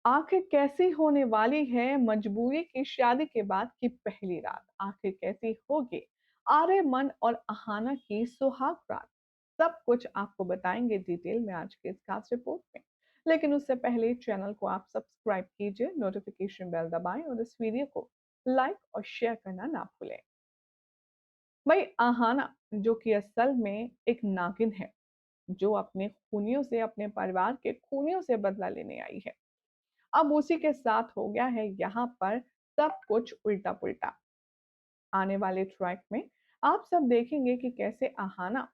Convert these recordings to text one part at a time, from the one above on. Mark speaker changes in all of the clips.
Speaker 1: आखिर कैसी होने वाली है मजबूरी की शादी के बाद की पहली रात? आखिर कैसी होगी आर्यमन और अहाना की सुहाग रात? सब कुछ आपको बताएंगे डिटेल में आज के इस खास रिपोर्ट में। लेकिन उससे पहले चैनल को आप सब्सक्राइब कीजिए, नोटिफिकेशन बेल दबाएं और इस वीडियो को लाइक और शेयर करना ना भूलें। भाई अहाना जो कि असल में एक नागिन है, जो अपने खूनियों से, अपने परिवार के खूनियों से बदला लेने आई है। अब उसी के साथ हो गया है यहाँ पर सब कुछ उल्टा-पुल्टा। आने वाले ट्रैक में आप सब देखेंगे कि कैसे अहाना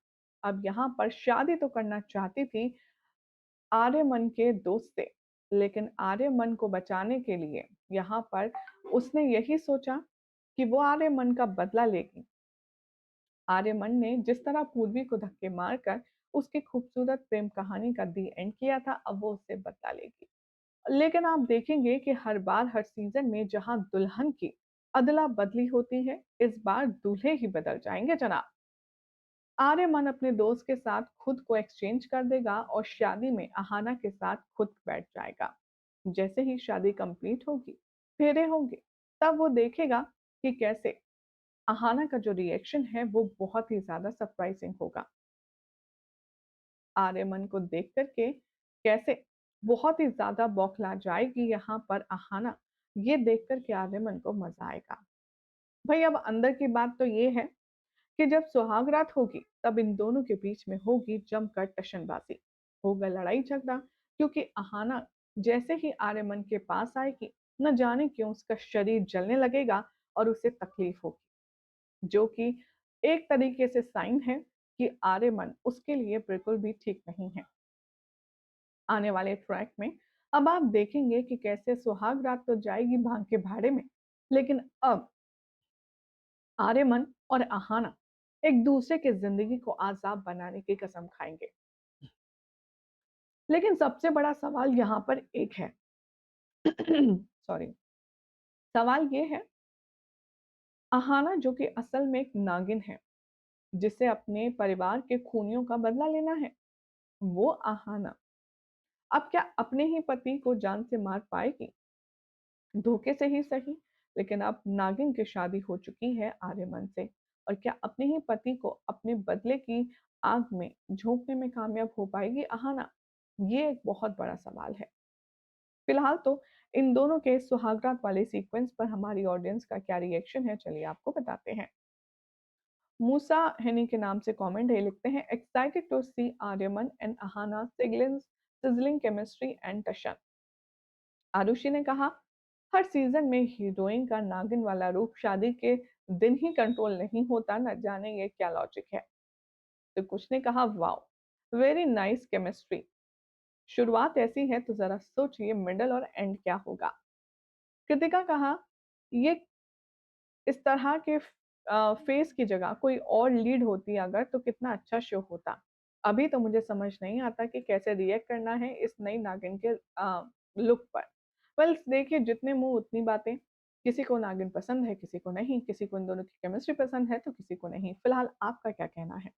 Speaker 1: अब यहाँ पर शादी तो करना चाहती थी आर्यमन के दोस्त से, लेकिन आर्यमन को बचाने के लिए यहाँ पर उसने यही सोचा कि वो आर्यमन का बदला लेगी। आर्यमन ने जिस तरह पूर्वी को धक्के मारकर उसकी खूबसूरत प्रेम कहानी का दी एंड किया था, अब वो उससे बदला लेगी। लेकिन आप देखेंगे कि हर बार हर सीजन में जहां दुल्हन की अदला बदली होती है, इस बार दूल्हे ही बदल जाएंगे जनाब। आर्यमन अपने दोस्त के साथ खुद को एक्सचेंज कर देगा और शादी में अहाना के साथ खुद बैठ जाएगा। जैसे ही शादी कंप्लीट होगी, फेरे होंगे, तब वो देखेगा कि कैसे अहाना का जो रिएक्शन है वो बहुत ही ज्यादा सरप्राइजिंग होगा। आर्यमन को देख करके कैसे बहुत ही ज़्यादा बौखला जाएगी यहाँ पर अहाना, ये देख कर के आर्यमन को मज़ा आएगा। भई अब अंदर की बात तो ये है कि जब सुहाग रात होगी, तब इन दोनों के बीच में होगी जमकर टशनबाज़ी, होगा लड़ाई-झगड़ा, क्योंकि अहाना जैसे ही आर्यमन के पास आएगी, न जाने क्यों उसका शरीर जलने लगेगा और उसे तकलीफ होगी, जो कि एक तरीके से साइन है कि आर्यमन उसके लिए बिल्कुल भी ठीक नहीं है। आने वाले ट्रैक में अब आप देखेंगे कि कैसे सुहाग रात तो जाएगी भांग के भाड़े में, लेकिन अब आर्यमन और अहाना एक दूसरे की जिंदगी को आजाब बनाने की कसम खाएंगे। लेकिन सबसे बड़ा सवाल यहाँ पर एक है। सॉरी। सवाल ये है, अहाना जो कि असल में एक नागिन है, जिसे अपने परिवार के खूनियों का बदला लेना है, वो अहाना अब क्या अपने ही पति को जान से मार पाएगी? धोखे से ही सही, लेकिन अब नागिन की शादी हो चुकी है आर्यमन से, और क्या अपने ही पति को अपने बदले की आग में झोंकने में कामयाब हो पाएगी अहाना? ये एक बहुत बड़ा सवाल है। फिलहाल तो इन दोनों के सुहागरात वाले सीक्वेंस पर हमारी ऑडियंस का क्या रिएक्शन है, चलिए आपको बताते हैं। मूसा हेनी के नाम से कमेंट है, लिखते हैं excited to see Aryaman and Ahana sizzling chemistry and tashan. Aarushi ने कहा, हर सीजन में हीरोइन का नागिन वाला रूप शादी के दिन ही कंट्रोल नहीं होता, न जाने ये क्या लॉजिक है। तो कुछ ने कहा, वाओ वेरी नाइस केमिस्ट्री। शुरुआत ऐसी है तो जरा सोचिए मिडल और एंड क्या होगा। कृतिका कहा, ये इस तरह के फेस की जगह कोई और लीड होती अगर तो कितना अच्छा शो होता। अभी तो मुझे समझ नहीं आता कि कैसे रिएक्ट करना है इस नई नागिन के लुक पर। वेल देखिए, जितने मुंह उतनी बातें। किसी को नागिन पसंद है, किसी को नहीं, किसी को इन दोनों की केमिस्ट्री पसंद है तो किसी को नहीं। फिलहाल आपका क्या कहना है?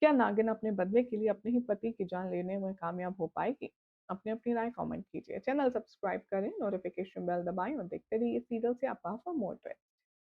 Speaker 1: क्या नागिन अपने बदले के लिए अपने ही पति की जान लेने में कामयाब हो पाएगी? अपनी अपनी राय कमेंट कीजिए। चैनल सब्सक्राइब करें, नोटिफिकेशन बेल दबाएं और देखते रहिए सीरियल से आपका फॉर मोर ट्विस्ट।